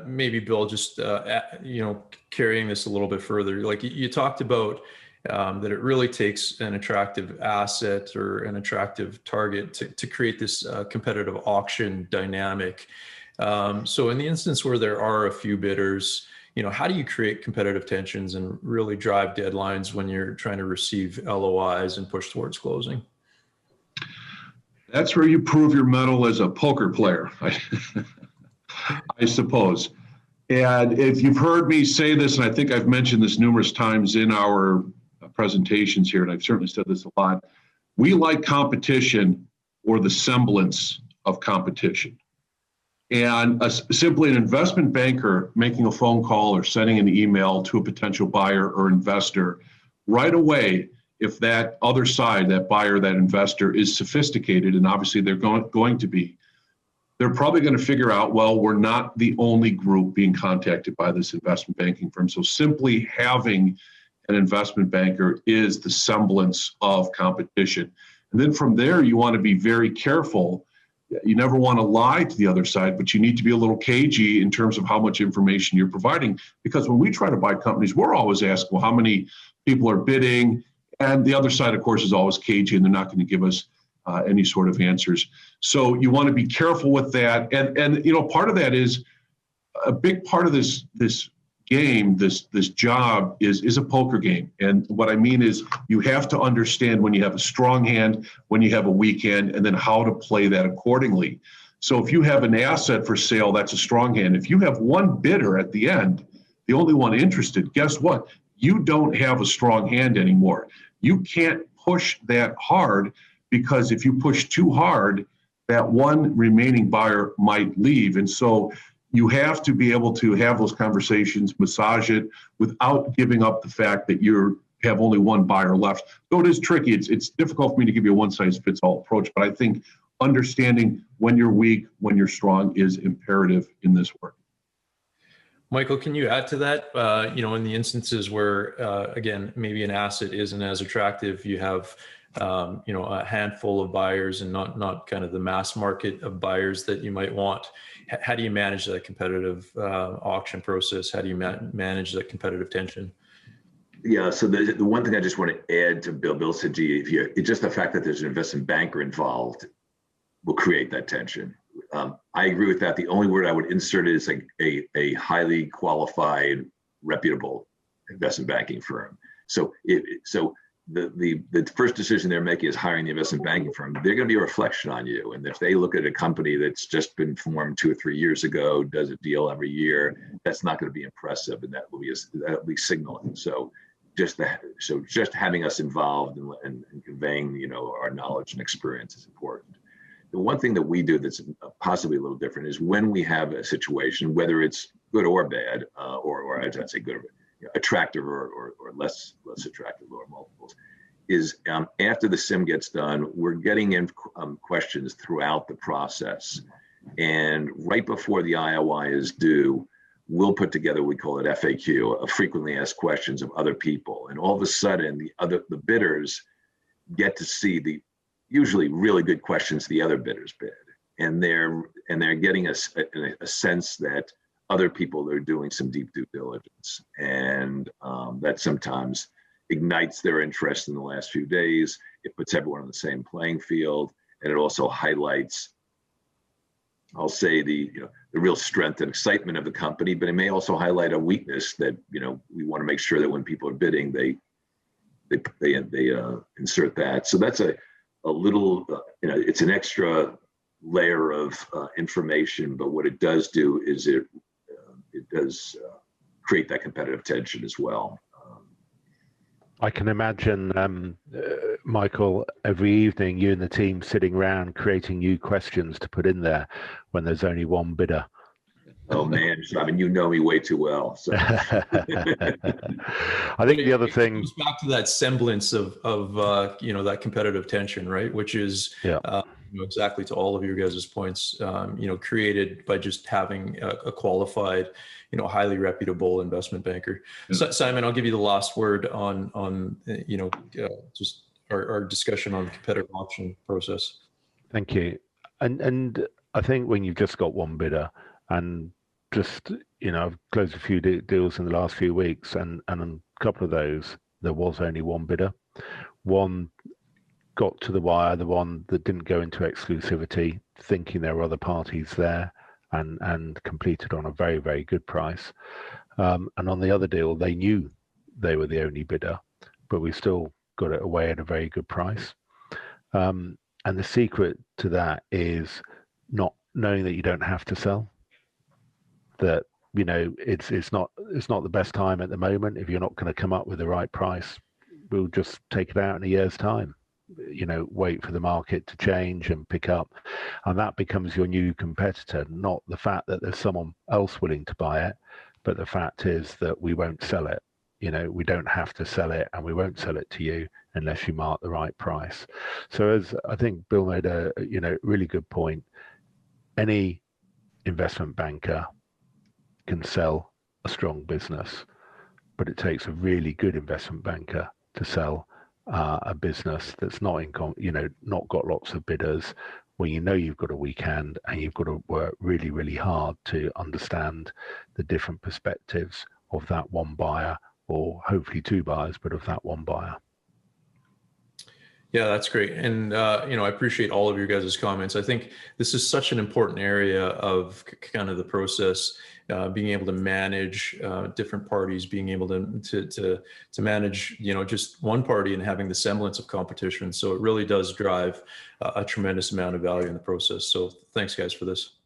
maybe Bill, just carrying this a little bit further, like you talked about that it really takes an attractive asset or an attractive target to create this competitive auction dynamic. So in the instance where there are a few bidders, how do you create competitive tensions and really drive deadlines when you're trying to receive LOIs and push towards closing? That's where you prove your mettle as a poker player, I suppose. And if you've heard me say this, and I think I've mentioned this numerous times in our presentations here, and I've certainly said this a lot, we like competition or the semblance of competition. And simply an investment banker making a phone call or sending an email to a potential buyer or investor, right away, if that other side, that buyer, that investor is sophisticated, and obviously they're going to be, they're probably going to figure out, well, we're not the only group being contacted by this investment banking firm. So simply having an investment banker is the semblance of competition. And then from there, you want to be very careful. You never want to lie to the other side, but you need to be a little cagey in terms of how much information you're providing. Because when we try to buy companies, we're always asked, well, how many people are bidding? And the other side, of course, is always cagey, and they're not going to give us any sort of answers. So you want to be careful with that. And part of that is a big part of this game, this job is a poker game. And what I mean is you have to understand when you have a strong hand, when you have a weak hand, and then how to play that accordingly. So if you have an asset for sale, that's a strong hand. If you have one bidder at the end, the only one interested, guess what? You don't have a strong hand anymore. You can't push that hard, because if you push too hard, that one remaining buyer might leave. And so you have to be able to have those conversations, massage it without giving up the fact that you have only one buyer left. So it is tricky. It's difficult for me to give you a one-size-fits-all approach, but I think understanding when you're weak, when you're strong is imperative in this work. Michael, can you add to that? In the instances where, again, maybe an asset isn't as attractive, you have, a handful of buyers and not kind of the mass market of buyers that you might want. How do you manage that competitive auction process? How do you manage that competitive tension? Yeah, so the one thing I just want to add to Bill said, it's just the fact that there's an investment banker involved will create that tension. I agree with that. The only word I would insert is a highly qualified, reputable investment banking firm. So the first decision they're making is hiring the investment banking firm. They're going to be a reflection on you. And if they look at a company that's just been formed 2 or 3 years ago, does a deal every year, that's not going to be impressive, and that will be signaling. So just having us involved and conveying our knowledge and experience is important. The one thing that we do that's possibly a little different is when we have a situation, whether it's good or bad, or I'd say good, attractive or less attractive, lower multiples, is after the SIM gets done, we're getting in questions throughout the process. And right before the IOI is due, we'll put together, we call it FAQ, a frequently asked questions of other people. And all of a sudden, the bidders get to see the usually really good questions the other bidders bid, and they're getting a sense that other people are doing some deep due diligence, and that sometimes ignites their interest in the last few days. It puts everyone on the same playing field, and it also highlights, I'll say, the real strength and excitement of the company, but it may also highlight a weakness that we want to make sure that when people are bidding, they insert that. So that's a little, it's an extra layer of information, but what it does do is it does create that competitive tension as well. I can imagine, Michael, every evening you and the team sitting around creating new questions to put in there when there's only one bidder. Oh man, I mean, you know me way too well. So. I think the other thing goes back to that semblance of that competitive tension, right? Which is exactly to all of your guys' points, created by just having a qualified, highly reputable investment banker. So, Simon, I'll give you the last word on just our discussion on the competitive auction process. Thank you. And I think when you've just got one bidder, and just, I've closed a few deals in the last few weeks, and on a couple of those, there was only one bidder. One got to the wire, the one that didn't go into exclusivity, thinking there were other parties there, and completed on a very, very good price. And on the other deal, they knew they were the only bidder, but we still got it away at a very good price. And the secret to that is not knowing that you don't have to sell. That it's not the best time at the moment. If you're not going to come up with the right price, we'll just take it out in a year's time. Wait for the market to change and pick up, and that becomes your new competitor. Not the fact that there's someone else willing to buy it, but the fact is that we won't sell it. We don't have to sell it, and we won't sell it to you unless you mark the right price. So, as I think Bill made a really good point, any investment banker can sell a strong business, but it takes a really good investment banker to sell a business that's not not got lots of bidders, where you've got a weak hand, and you've got to work really, really hard to understand the different perspectives of that one buyer, or hopefully two buyers, but of that one buyer. Yeah, that's great. And, I appreciate all of your guys' comments. I think this is such an important area of kind of the process, being able to manage different parties, being able to manage, just one party and having the semblance of competition. So it really does drive a tremendous amount of value in the process. So thanks, guys, for this.